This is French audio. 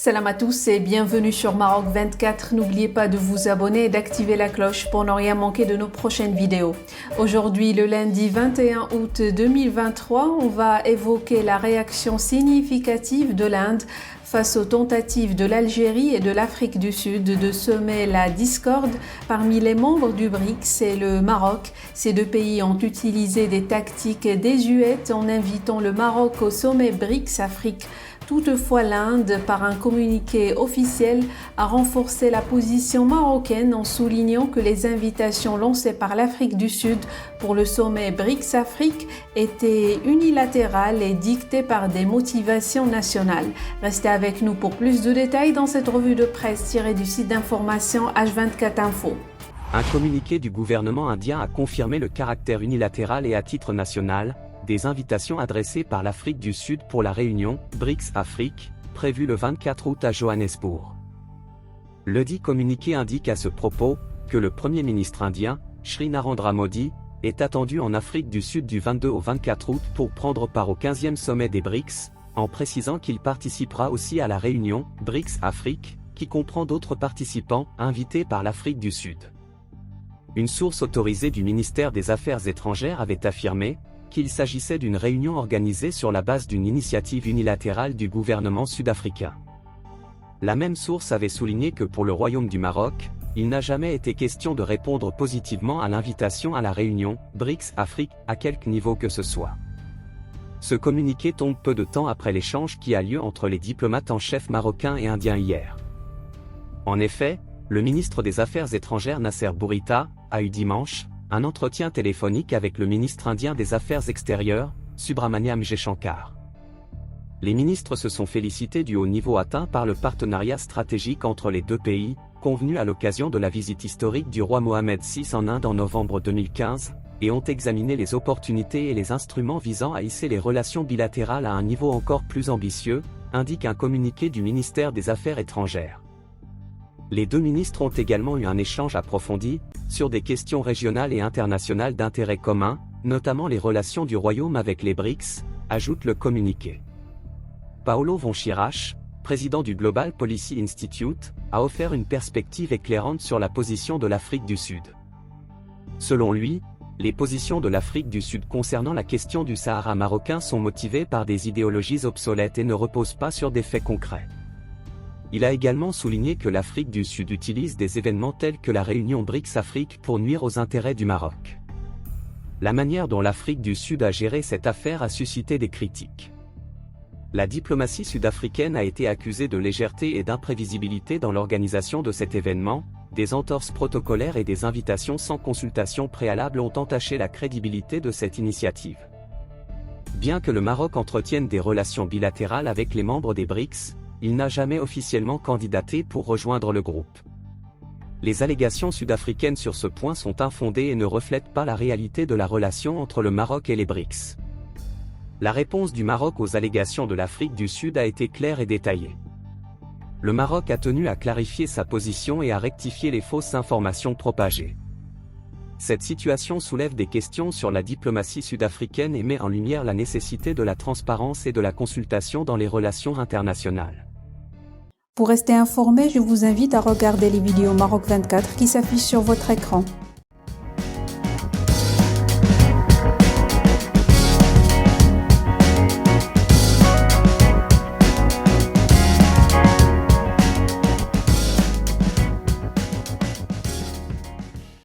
Salam à tous et bienvenue sur Maroc 24. N'oubliez pas de vous abonner et d'activer la cloche pour ne rien manquer de nos prochaines vidéos. Aujourd'hui, le lundi 21 août 2023, on va évoquer la réaction significative de l'Inde face aux tentatives de l'Algérie et de l'Afrique du Sud de semer la discorde parmi les membres du BRICS et le Maroc. Ces deux pays ont utilisé des tactiques désuètes en invitant le Maroc au sommet BRICS-Afrique. Toutefois, l'Inde, par un communiqué officiel, a renforcé la position marocaine en soulignant que les invitations lancées par l'Afrique du Sud pour le sommet BRICS-Afrique étaient unilatérales et dictées par des motivations nationales. Restez avec nous pour plus de détails dans cette revue de presse tirée du site d'information H24 Info. Un communiqué du gouvernement indien a confirmé le caractère unilatéral et à titre national des invitations adressées par l'Afrique du Sud pour la réunion BRICS-Afrique, prévue le 24 août à Johannesburg. Le dit communiqué indique à ce propos que le Premier ministre indien, Shri Narendra Modi, est attendu en Afrique du Sud du 22 au 24 août pour prendre part au 15e sommet des BRICS, en précisant qu'il participera aussi à la réunion BRICS-Afrique, qui comprend d'autres participants invités par l'Afrique du Sud. Une source autorisée du ministère des Affaires étrangères avait affirmé qu'il s'agissait d'une réunion organisée sur la base d'une initiative unilatérale du gouvernement sud-africain. La même source avait souligné que pour le Royaume du Maroc, il n'a jamais été question de répondre positivement à l'invitation à la réunion BRICS-Afrique à quelque niveau que ce soit. Ce communiqué tombe peu de temps après l'échange qui a lieu entre les diplomates en chef marocains et indiens hier. En effet, le ministre des Affaires étrangères Nasser Bourita a eu dimanche un entretien téléphonique avec le ministre indien des Affaires extérieures, Subramaniam Jaishankar. Les ministres se sont félicités du haut niveau atteint par le partenariat stratégique entre les deux pays, convenu à l'occasion de la visite historique du roi Mohammed VI en Inde en novembre 2015, et ont examiné les opportunités et les instruments visant à hisser les relations bilatérales à un niveau encore plus ambitieux, indique un communiqué du ministère des Affaires étrangères. Les deux ministres ont également eu un échange approfondi sur des questions régionales et internationales d'intérêt commun, notamment les relations du Royaume avec les BRICS, ajoute le communiqué. Paolo von Schirach, président du Global Policy Institute, a offert une perspective éclairante sur la position de l'Afrique du Sud. Selon lui, les positions de l'Afrique du Sud concernant la question du Sahara marocain sont motivées par des idéologies obsolètes et ne reposent pas sur des faits concrets. Il a également souligné que l'Afrique du Sud utilise des événements tels que la réunion BRICS-Afrique pour nuire aux intérêts du Maroc. La manière dont l'Afrique du Sud a géré cette affaire a suscité des critiques. La diplomatie sud-africaine a été accusée de légèreté et d'imprévisibilité dans l'organisation de cet événement, des entorses protocolaires et des invitations sans consultation préalable ont entaché la crédibilité de cette initiative. Bien que le Maroc entretienne des relations bilatérales avec les membres des BRICS, il n'a jamais officiellement candidaté pour rejoindre le groupe. Les allégations sud-africaines sur ce point sont infondées et ne reflètent pas la réalité de la relation entre le Maroc et les BRICS. La réponse du Maroc aux allégations de l'Afrique du Sud a été claire et détaillée. Le Maroc a tenu à clarifier sa position et à rectifier les fausses informations propagées. Cette situation soulève des questions sur la diplomatie sud-africaine et met en lumière la nécessité de la transparence et de la consultation dans les relations internationales. Pour rester informé, je vous invite à regarder les vidéos Maroc 24 qui s'affichent sur votre écran.